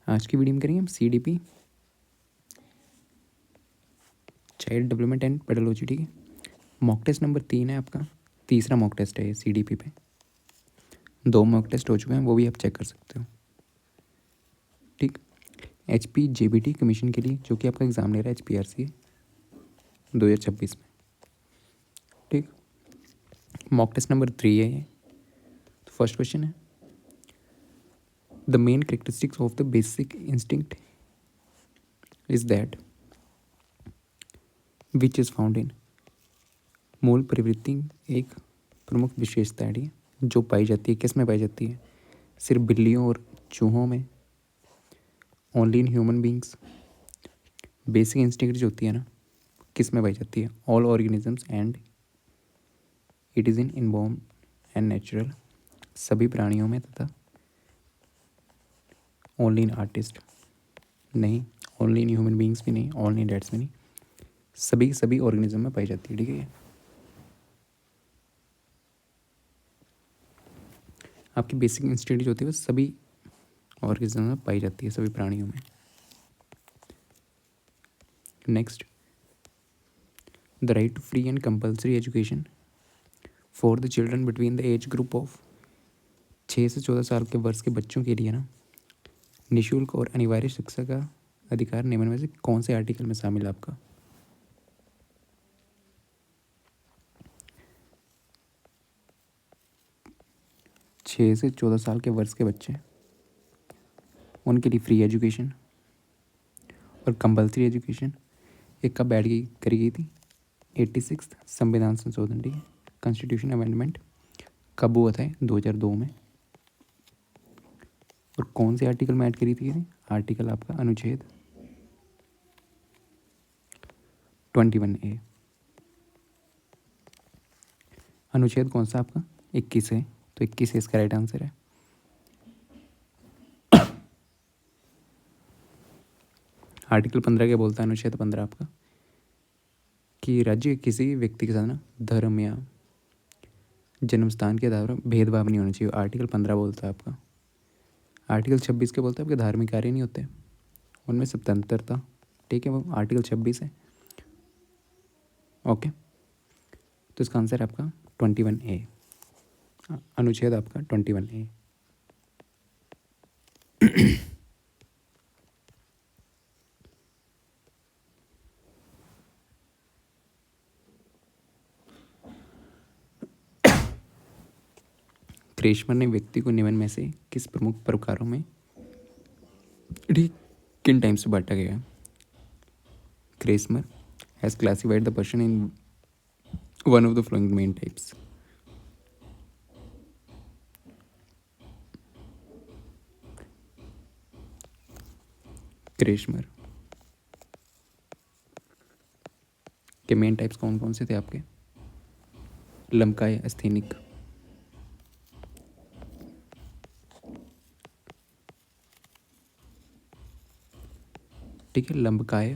आज की वीडियो में करेंगे हम CDP, child development and pedology. ठीक है, मॉक टेस्ट नंबर 3 है आपका, तीसरा मॉक टेस्ट है ये CDP पे। 2 मॉक टेस्ट हो चुके हैं, वो भी आप चेक कर सकते हो। ठीक, HPJBT कमीशन के लिए जो कि आपका एग्ज़ाम ले रहा है HPRC 2026 में। ठीक, मॉक टेस्ट नंबर 3 है ये। तो फर्स्ट क्वेश्चन है, the main characteristics of the basic instinct is that which is found in. मूल प्रवृत्ति एक प्रमुख विशेषता है जो पाई जाती है, किस में पाई जाती है? सिर्फ बिल्लियों और चूहों में, only in human beings. Basic instinct जो होती है ना, किस में पाई जाती है? All organisms and it is in inborn and natural, सभी प्राणियों में तथा ओनली इन आर्टिस्ट नहीं, ओनली इन ह्यूमन बींग्स भी नहीं, ओनली इन डेट्स भी नहीं, सभी ऑर्गेनिज्म में पाई जाती है। ठीक है, आपकी बेसिक इंस्टिंक्ट जो होती है वो सभी ऑर्गेनिज्म में पाई जाती है, सभी प्राणियों में। Next, the right to free and compulsory education for the children between the age group of 6 से 14 साल के वर्ष के बच्चों के लिए ना निःशुल्क और अनिवार्य शिक्षा का अधिकार निम्न में से कौन से आर्टिकल में शामिल है आपका? छः से 14 साल के वर्ष के बच्चे, उनके लिए फ्री एजुकेशन और कंपल्सरी एजुकेशन एक कब बैठ गई करी गई थी? 86 संविधान संशोधन। ठीक है, कॉन्स्टिट्यूशन अमेंडमेंट कब हुआ था? 2002 में। और कौन से आर्टिकल में ऐड करी थी? आर्टिकल आपका अनुच्छेद 21A। अनुच्छेद कौन सा आपका? 21 है, तो 21 इसका राइट आंसर है। आर्टिकल 15 क्या बोलता है? अनुच्छेद 15 आपका कि राज्य किसी व्यक्ति के साथ ना धर्म या जन्म स्थान के आधार पर भेदभाव नहीं होना चाहिए। आर्टिकल 15 बोलता है आपका। आर्टिकल 26 क्या बोलता है? आपके धार्मिक कार्य नहीं होते, उनमें स्वतंत्रता। ठीक है, वो आर्टिकल 26 है। ओके, तो इसका आंसर है आपका 21A, अनुच्छेद आपका 21A। क्रेशमर ने व्यक्ति को निम्न में से किस प्रमुख प्रकारों में ठीक किन टाइम्स से बांटा गया? क्रेशमर has classified the person in one of the flowing main types. क्रेशमर के मेन टाइप्स कौन कौन से थे आपके? लमकाय, अस्थेनिक, ठीक है, लंबकाय।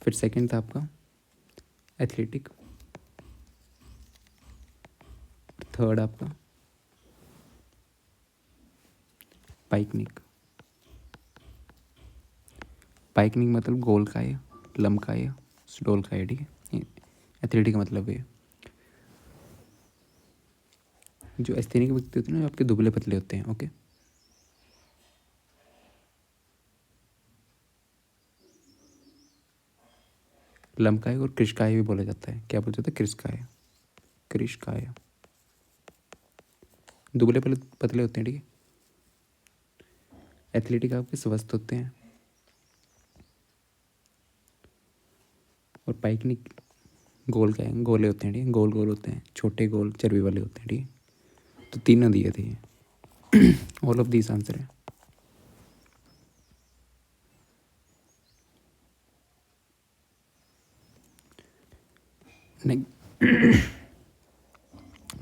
फिर सेकंड था आपका एथलेटिक, थर्ड आपका पाइकनिक। पाइकनिक मतलब गोलकाय, लंबकाय, स्टोलकाय। ठीक है, एथलेटिक मतलब ये जो एस्थेनिक व्यक्ति होते हैं ना, आपके दुबले पतले होते हैं। ओके, लंबकाय और कृशकाय भी बोला जाता है। क्या बोला जाता है? कृशकाय, कृशकाय। दुबले पतले होते हैं। ठीक है, एथलेटिक आपके स्वस्थ होते हैं, और पाइकनिक गोल का है, गोले होते हैं। ठीक है, गोल गोल होते हैं, छोटे गोल चर्बी वाले होते हैं। ठीक है, तो तीनों दिए थे ये। ऑल ऑफ दिस आंसर है।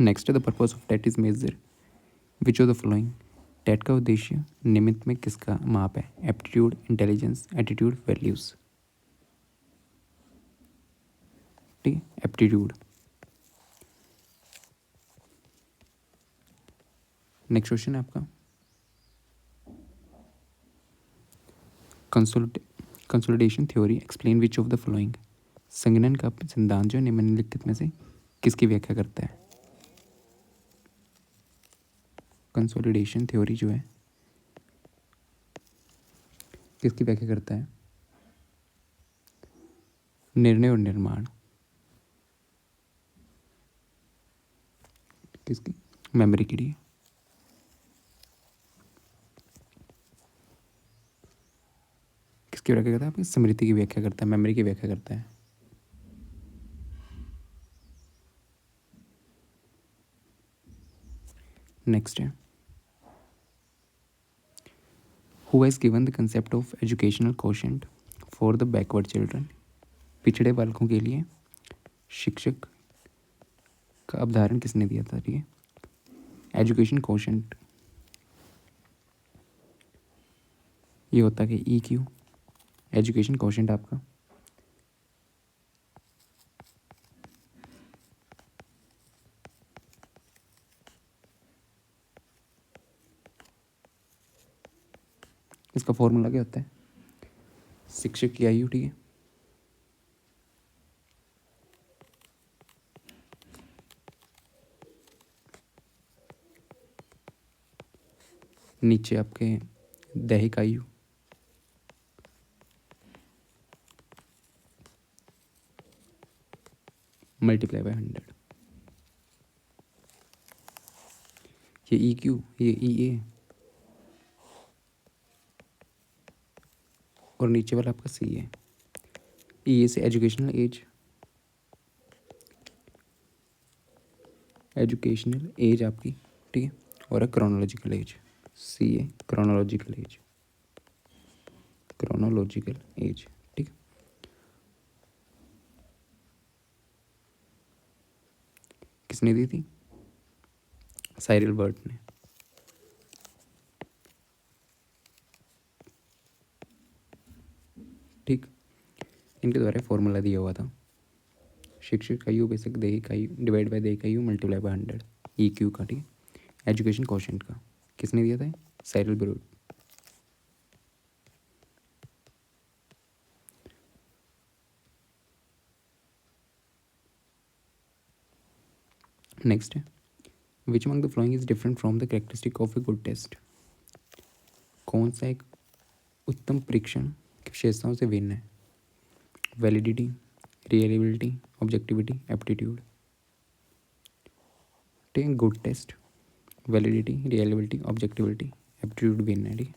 Next, the purpose of TET is measure which of the following. TET का उद्देश्य निमित्त में किसका माप है? Aptitude, intelligence, attitude, values. ठीक है, एप्टीट्यूड। नेक्स्ट क्वेश्चन है आपका, consolidation theory explain which of the following, संगणन का सिद्धांत जो है निम्नलिखित में से किसकी व्याख्या करता है। कंसोलिडेशन थ्योरी जो है किसकी व्याख्या करता है। निर्णय और निर्माण किसकी, मेमोरी के लिए। किसकी व्याख्या करता है, आपकी स्मृति की व्याख्या करता है, मेमोरी की व्याख्या करता है। नेक्स्ट है, who has given the concept of educational quotient for the backward children, पिछड़े बालकों के लिए शिक्षक का अवधारण किसने दिया था। ठीक है, एजुकेशन कोशेंट ये होता है कि EQ, एजुकेशन कोशेंट आपका इसका फॉर्मूला क्या होता है, शिक्षक की आयु। ठीक है, नीचे आपके दैहिक आयु, मल्टीप्लाई बाय 100। ये EQ, ये EA और नीचे वाला आपका CA। EA से एजुकेशनल एज, एजुकेशनल एज आपकी। ठीक है, और chronological age. CA chronological age, chronological age. ठीक है, किसने दी थी, साइरल बर्ट ने। ठीक, इनके द्वारा फॉर्मूला दिया हुआ था, शिक्षक आयु बेसिक दैहिक आयु डिवाइड बाय दैहिक आयु मल्टीप्लाई बाय 100 EQ का। ठीक है, एजुकेशन कोशेंट का किसने दिया था, साइरल बर्ट। नेक्स्ट है, which among the following is different from the characteristic of a good test, कौन सा एक उत्तम परीक्षण की विशेषताओं से भिन्न है। Validity, reliability, objectivity, aptitude. ठीक है, good test, validity, reliability, objectivity, aptitude भिन्न है। ठीक है,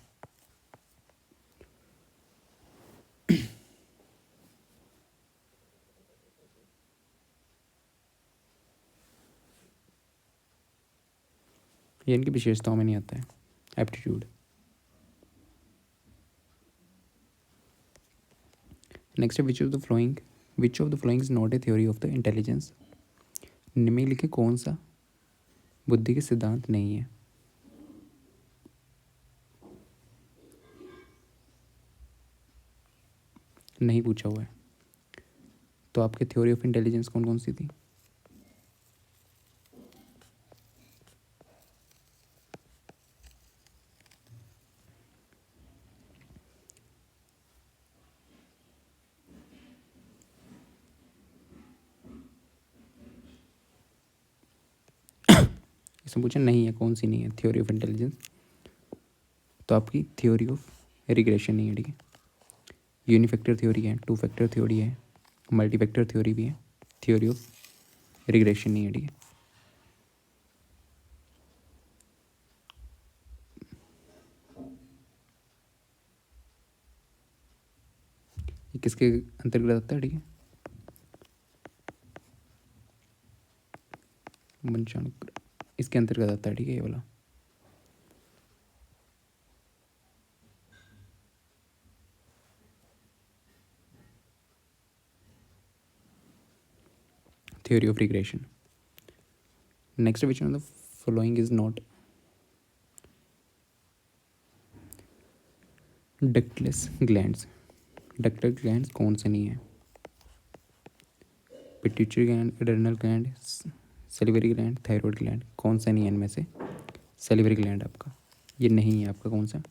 ये इनकी विशेषताओं में नहीं आता है, एप्टीट्यूड। नेक्स्ट है, विच of the following is not a theory of the intelligence, निम्नलिखित कौन सा बुद्धि के सिद्धांत नहीं है। नहीं पूछा हुआ है, तो आपके थ्योरी ऑफ इंटेलिजेंस कौन कौन सी थी। इसमें पूछा नहीं है, कौन सी नहीं है थ्योरी ऑफ इंटेलिजेंस, तो आपकी थ्योरी ऑफ रिग्रेशन नहीं है। ठीक है, यूनिफैक्टर थ्योरी है, टू फैक्टर थ्योरी है, मल्टीफैक्टर थ्योरी भी है, थ्योरी ऑफ रिग्रेशन नहीं है। ठीक है, ये किसके अंतर्गत आता है। ठीक है, वंशानुक्रम इसके अंतर्गत आता है। ठीक है, ये वाला theory of regression. Next, which one of the following is not ductless glands? ductal glands कौन से नहीं है, pituitary gland, adrenal gland, salivary gland, thyroid gland, कौन सा नहीं है इनमें से, सेलिवरी ग्लैंड आपका ये नहीं है। आपका कौन सा,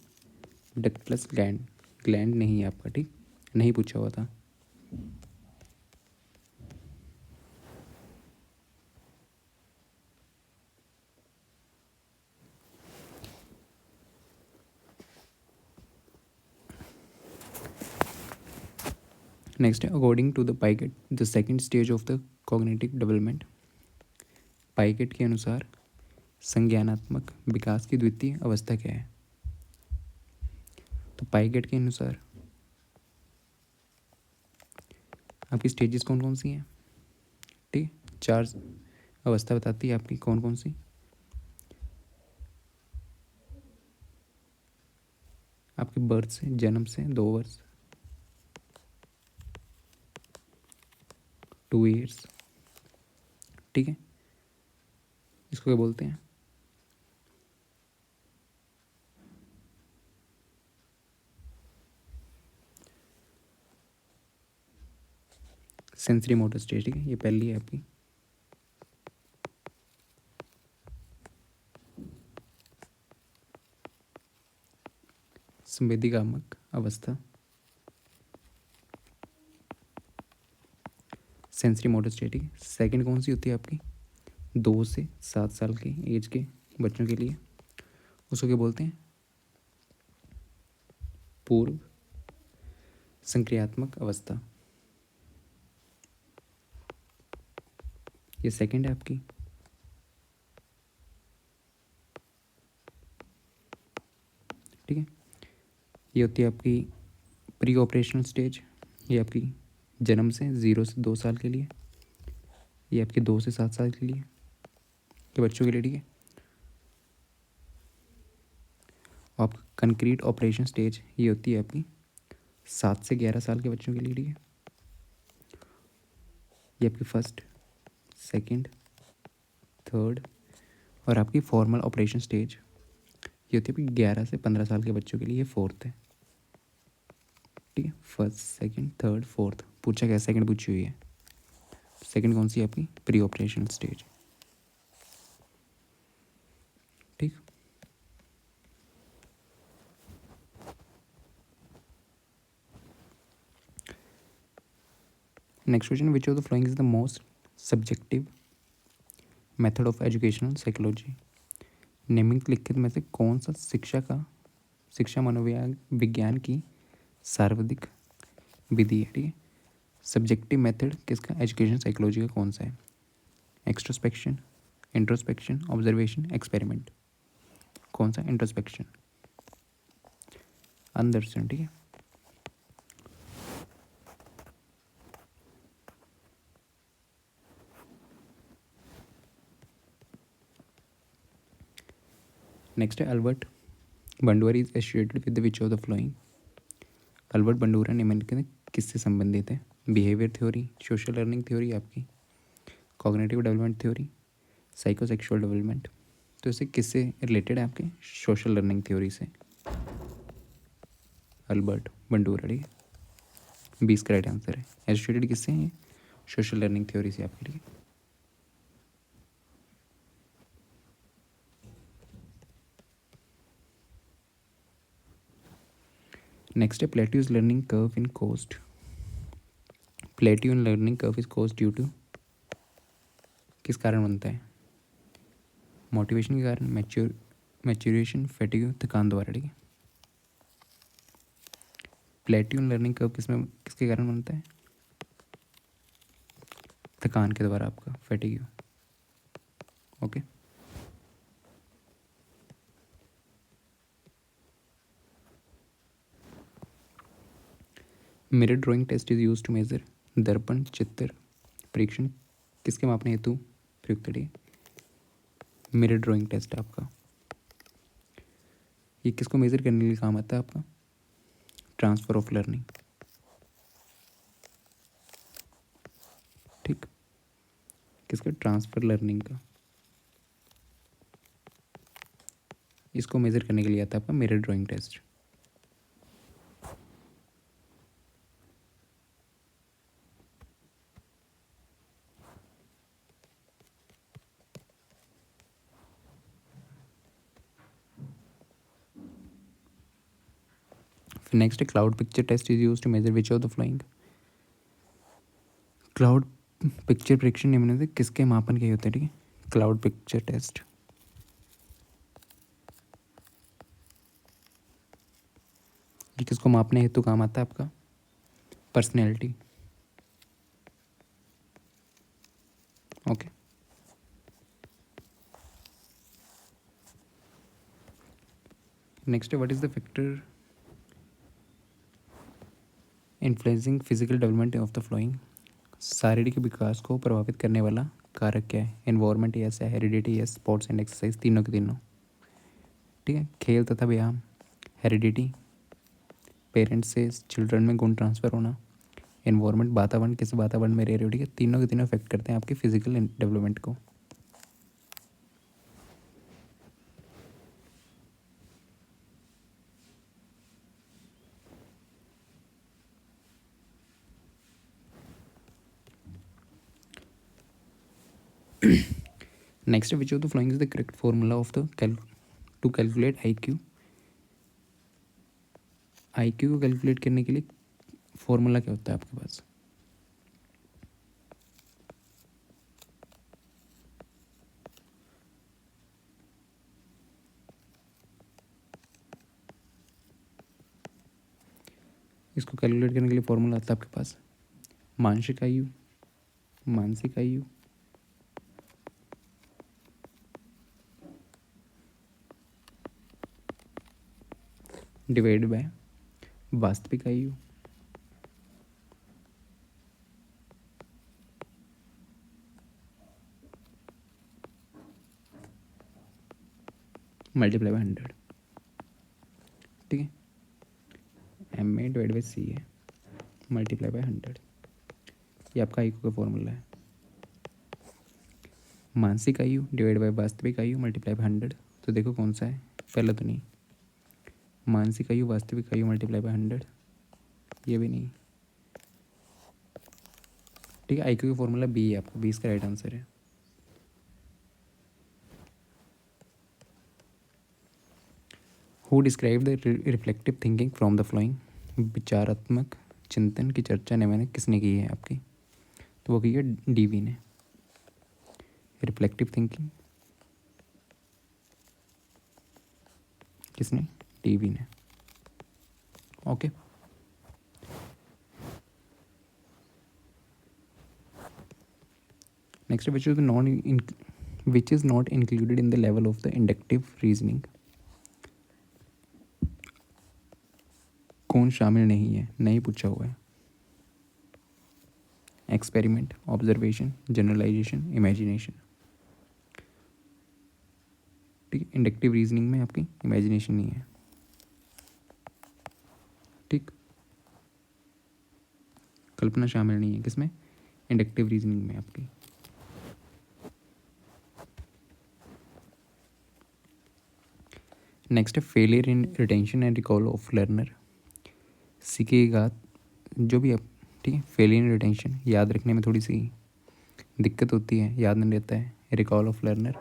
डक्टलेस ग्लैंड ग्लैंड नहीं है आपका, ठीक, नहीं पूछा हुआ था। नेक्स्ट है according to the Piaget the second stage of the cognitive development. Piaget के अनुसार संज्ञानात्मक विकास की द्वितीय अवस्था क्या है? तो पाइकेट के अनुसार आपकी स्टेजेस कौन कौन सी हैं? ठीक, 4 अवस्था बताती है आपकी, कौन कौन सी? आपके बर्थ से, जन्म से 2 वर्ष, 2 ईयर्स, ठीक है। इसको क्या बोलते हैं? सेंसरी मोटर स्टेज, ठीक है, ये पहली है आपकी। संवेदीकामक अवस्था, सेंसरी मोटर स्टेज, ठीक है। सेकंड कौन सी होती है आपकी? 2 से 7 साल के एज के बच्चों के लिए, उसको क्या बोलते हैं? पूर्व संक्रियात्मक अवस्था, ये सेकंड है आपकी। ठीक है, ये होती है आपकी प्री ऑपरेशनल स्टेज, ये आपकी जन्म से 0 से 2 साल के लिए, ये आपके 2 से 7 साल के लिए के बच्चों के लिए, ठीक है। और कंक्रीट ऑपरेशन स्टेज ये होती है आपकी 7 से 11 साल के बच्चों के लिए, ठीक है। ये आपकी फर्स्ट, सेकंड, थर्ड, और आपकी फॉर्मल ऑपरेशन स्टेज ये होती है आपकी 11 से 15 साल के बच्चों के लिए, ये फोर्थ है, ठीक है। फर्स्ट, सेकंड, थर्ड, फोर्थ पूछा गया, सेकंड पूछी हुई है। सेकंड कौन सी है आपकी? प्री ऑपरेशन स्टेज, ठीक। Next question, which of the following is the most subjective method of educational psychology. निम्नलिखित में से कौन सा शिक्षा मनोविज्ञान की सर्वाधिक विधि है, ठीक है। सब्जेक्टिव मेथड किसका? एजुकेशन साइकोलॉजी का कौन सा है? Extrospection, introspection, observation, experiment. कौन सा? इंट्रोस्पेक्शन, अंदर्शन, ठीक है। नेक्स्ट है Albert Bandura is associated with which of the following. Albert Bandura निम्नलिखित किससे संबंधित है? Behaviour theory, social learning theory, आपकी cognitive development theory, psychosexual development. तो इसे किससे रिलेटेड है? आपके सोशल लर्निंग थ्योरी से। अल्बर्ट बंडूरा, ठीक है, 20 का राइट आंसर है। एसोसिएटेड किससे है? सोशल लर्निंग थ्योरी से आपके, ठीक है। नेक्स्ट है plateaus learning curve in caused. Plateau in learning curve is caused due to, किस कारण बनता है? मोटिवेशन के कारण, मैच्योरेशन, फैटिग, थकान द्वारा, ठीक है। प्लेट्यू इन लर्निंग कर्व किसके कारण बनता है? थकान के द्वारा, आपका fatigue, okay. Mirror drawing test is use to measure, दर्पण चित्र परीक्षण किसके मापने हेतु प्रयुक्त है? मिरर ड्राइंग टेस्ट आपका, ये किसको मेजर करने के लिए काम आता है? आपका ट्रांसफर ऑफ लर्निंग, ठीक, किसका? ट्रांसफर लर्निंग का, इसको मेजर करने के लिए आता है आपका mirror drawing test. Next cloud picture test is use to measure which of the following. Cloud picture prediction निम्न से किसके मापन के होते हैं, ठीक है। क्लाउड पिक्चर टेस्ट ये किसको मापने हेतु काम आता है आपका, personality. Okay, next what is the factor influencing physical development of the flowing. शारीरिक विकास को प्रभावित करने वाला कारक क्या है, एनवायरमेंट यस है, heredity yes, sports and exercise, तीनों के तीनों, ठीक है। खेल तथा व्यायाम, हेरिडिटी, पेरेंट्स से चिल्ड्रन में गुण ट्रांसफ़र होना, एनवायरमेंट वातावरण, किस वातावरण में रह रहे हो, ठीक है। तीनों के तीनों अफेक्ट करते हैं आपके फिजिकल डेवलपमेंट को। Next which of the following is the correct formula of the two calculate IQ। IQ को कैलकुलेट करने के लिए फॉर्मूला क्या होता है आपके पास, इसको कैलकुलेट करने के लिए फॉर्मूला आता है आपके पास मानसिक आयु, मानसिक आयु डिवाइड बाय वास्तविक आयु मल्टीप्लाई बाय 100, ठीक है। MA divide by CA multiply by 100, ये आपका IQ का फॉर्मूला है। मानसिक आयु डिवाइड बाय वास्तविक आयु मल्टीप्लाई बाय 100, तो देखो कौन सा है, पहला तो नहीं। मानसिक आयु वास्तविक आयु मल्टीप्लाई बाय 100, ये भी नहीं, ठीक है। IQ का फॉर्मूला B है आपका, 20 का राइट आंसर है। Who describe the reflective thinking from the following. विचारात्मक चिंतन की चर्चा ने मैंने किसने की है आपकी, तो वो की है DV ने। रिफ्लेक्टिव थिंकिंग किसने, DV ने। Okay, next which is non which is not included in the level of the inductive reasoning. कौन शामिल नहीं है, नहीं पूछा हुआ है। एक्सपेरिमेंट, ऑब्जर्वेशन, जनरलाइजेशन, इमेजिनेशन, ठीक है। इंडक्टिव रीजनिंग में आपकी इमेजिनेशन नहीं है, ठीक। कल्पना शामिल नहीं है किसमें, इंडक्टिव रीजनिंग में आपकी। नेक्स्ट है failure in retention and recall of learner. सीखेगा जो भी आप, ठीक है। फेलियर इन रिटेंशन, याद रखने में थोड़ी सी दिक्कत होती है, याद नहीं रहता है। रिकॉल ऑफ लर्नर,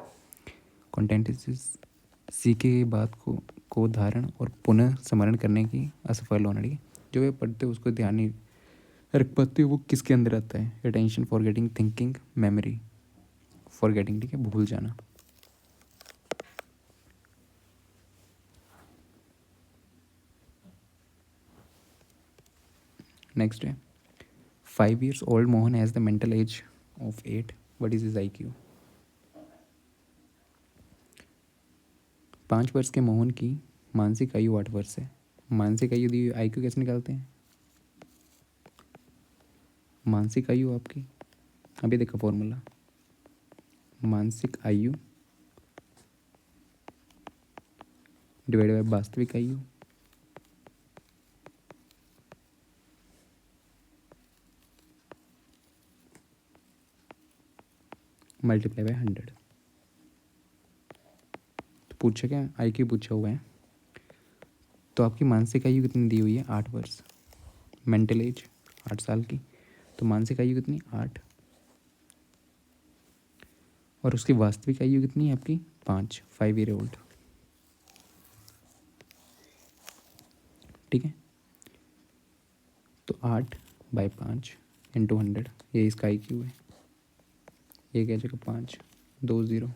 कंटेंट सीखे गई बात को धारण और पुनः स्मरण करने की असफल होना, ठीक है। जो वे पढ़ते हो उसको ध्यान नहीं रख पाते हो, वो किसके अंदर आता है, retention, forgetting, thinking, memory. Forgetting, ठीक है, भूल जाना। नेक्स्ट है 5 years old Mohan has the mental as of 8, what is his IQ। 5 वर्ष के मोहन की मानसिक आयु 8 वर्ष है। मानसिक आयु दी IQ कैसे निकालते हैं, मानसिक आयु आपकी, अभी देखो फॉर्मूला, मानसिक आयु डिवाइड बाय वास्तविक आयु मल्टीप्लाई बाय 100। तो पूछा क्या, IQ पूछा हुआ है, तो आपकी मानसिक आयु कितनी दी हुई है, 8 वर्ष। मेंटल एज 8 साल की, तो मानसिक आयु कितनी, 8। और उसकी वास्तविक आयु कितनी है आपकी, 5 year old, ठीक है। तो 8/5 इंटू 100, ये इसका IQ है। ये क्या जगह 5, 2 0,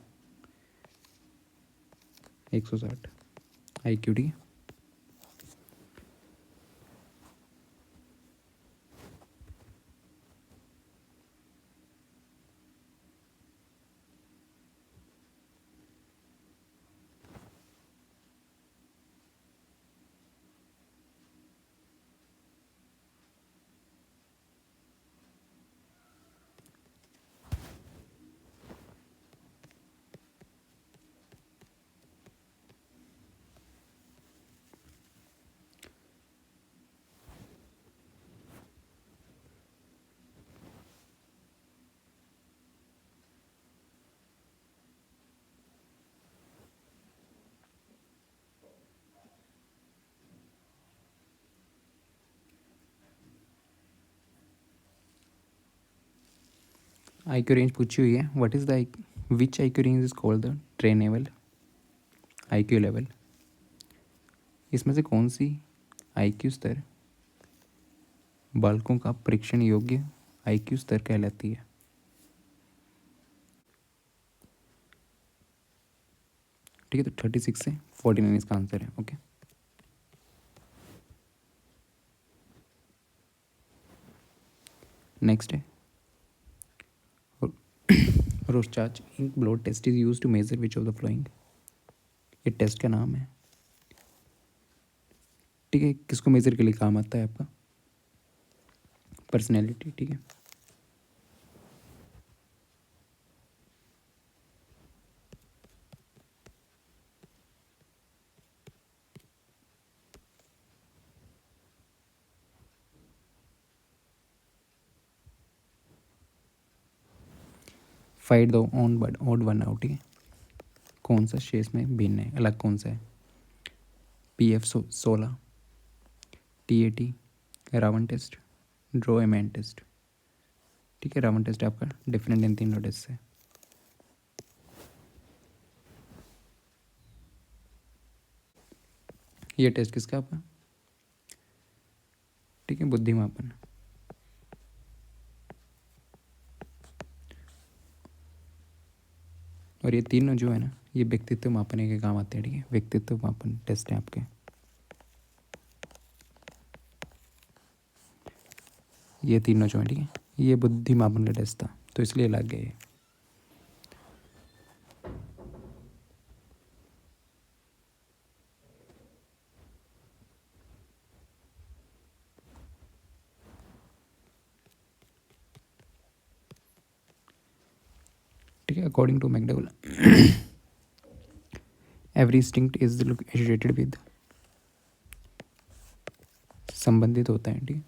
160 IQ, ठीक है। IQ रेंज पूछी हुई है, what is the which IQ range is called the trainable IQ level. इसमें से कौन सी IQ स्तर बालकों का परीक्षण योग्य IQ स्तर कहलाती है। ठीक है, तो 36 से 49 इसका आंसर है। ओके, नेक्स्ट है Rorschach ink blot test is use to measure which of the following. ये टेस्ट का नाम है, ठीक है। किसको मेजर के लिए काम आता है आपका, पर्सनैलिटी, ठीक है। Find the odd one out, ठीक है। कौन सा शेष में भिन्न है, अलग कौन सा है। PF 16, TAT, Raven test, draw a man test, ठीक है। रावण टेस्ट आपका डिफरेंट इन तीनों टेस्ट से। ये टेस्ट किसका आपका, ठीक है, बुद्धिमापन। और ये तीनों जो है ना, ये व्यक्तित्व मापने के काम आते हैं, ठीक है। व्यक्तित्व मापन टेस्ट है आपके। ये तीनों जो है, ठीक है, ये बुद्धि मापन का टेस्ट था, तो इसलिए लग गए। ठीक है, according to McDougall every instinct is associated with, संबंधित होता है, ठीक है,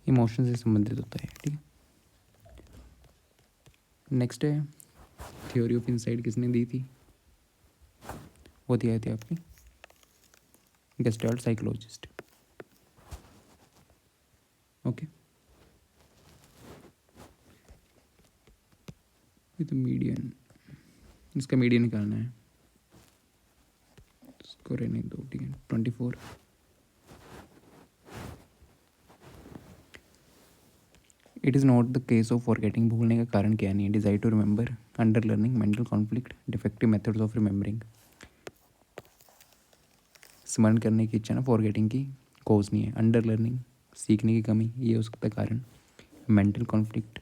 इमोशन से संबंधित होता है, ठीक है। नेक्स्ट है थ्योरी ऑफ इनसाइट, किसने दी थी, वो दिया थी आपकी गेस्टाल्ट साइकोलॉजिस्ट। ओके, ये तो मीडियन, इसका मीडियन निकालना है, इसको रहने दो, ठीक है। 24। It is not the cause of forgetting, भूलने का कारण क्या नहीं है। Desire to remember, under learning, mental conflict, defective methods of remembering. स्मरण करने की इच्छा ना, फॉरगेटिंग की कोज नहीं है। अंडर लर्निंग, सीखने की कमी, ये हो सकता है कारण। मेंटल कॉन्फ्लिक्ट,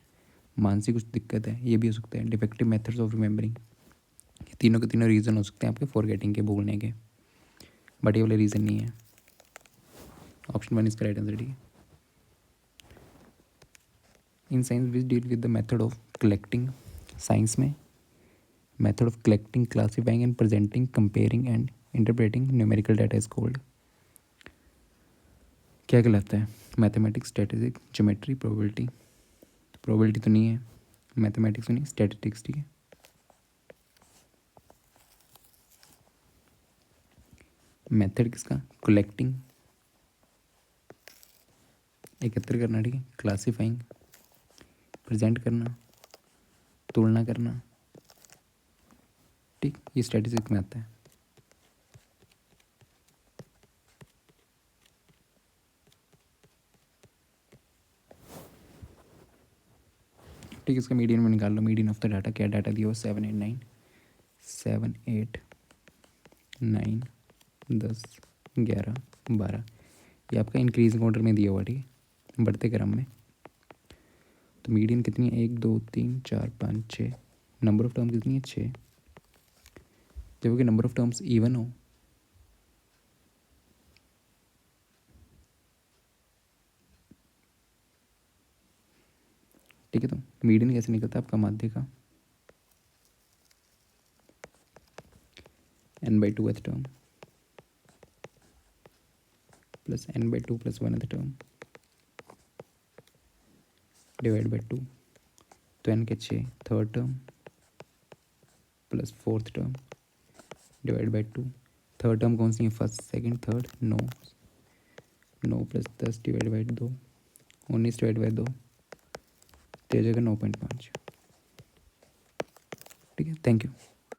मानसिक कुछ दिक्कत है, ये भी हो सकता है। डिफेक्टिव मेथड्स ऑफ रिमेंबरिंग, ये तीनों के तीनों रीज़न हो सकते हैं आपके फॉरगेटिंग के, भूलने के, बट ये वाले रीज़न नहीं है। ऑप्शन 1 इसका राइट आंसर, ठीक है। In science which deal with the method of collecting, science में method of collecting, classifying and presenting, comparing and interpreting numerical data is called, क्या कहलाता है। Mathematics, statistics, geometry, probability. Probability तो नहीं है, मैथमेटिक्स तो नहीं, स्टैटिस्टिक्स, ठीक है। मेथड किसका, कलेक्टिंग, एकत्र करना, ठीक है। क्लासीफाइंग, प्रेजेंट करना, तुलना करना, ठीक, ये स्टैटिस्टिक्स में आता है। ठीक है, इसका मीडियन में निकाल लो। मीडियन ऑफ द डाटा, क्या डाटा दिया हो, 7, 8, 9, 10, 11, 12। ये आपका इंक्रीजिंग ऑर्डर में दिया हुआ, ठीक है, बढ़ते क्रम में। तो मीडियन कितनी है, 1, 2, 3, 4, 5, 6। नंबर ऑफ टर्म कितनी है, 6। जबकि नंबर ऑफ टर्म्स इवन हो, ठीक है। तो मीडियन कैसे निकलता है आपका माध्य का, n/2 th term plus n/2 plus 1 th term divide by 2। तो n के 6 third term plus fourth term divide by 2। Third term कौन सी है, first second third, 9। 9 plus 10 divide by 2, 19 divide by 2, तो जगह 9.5। ठीक है, थैंक यू।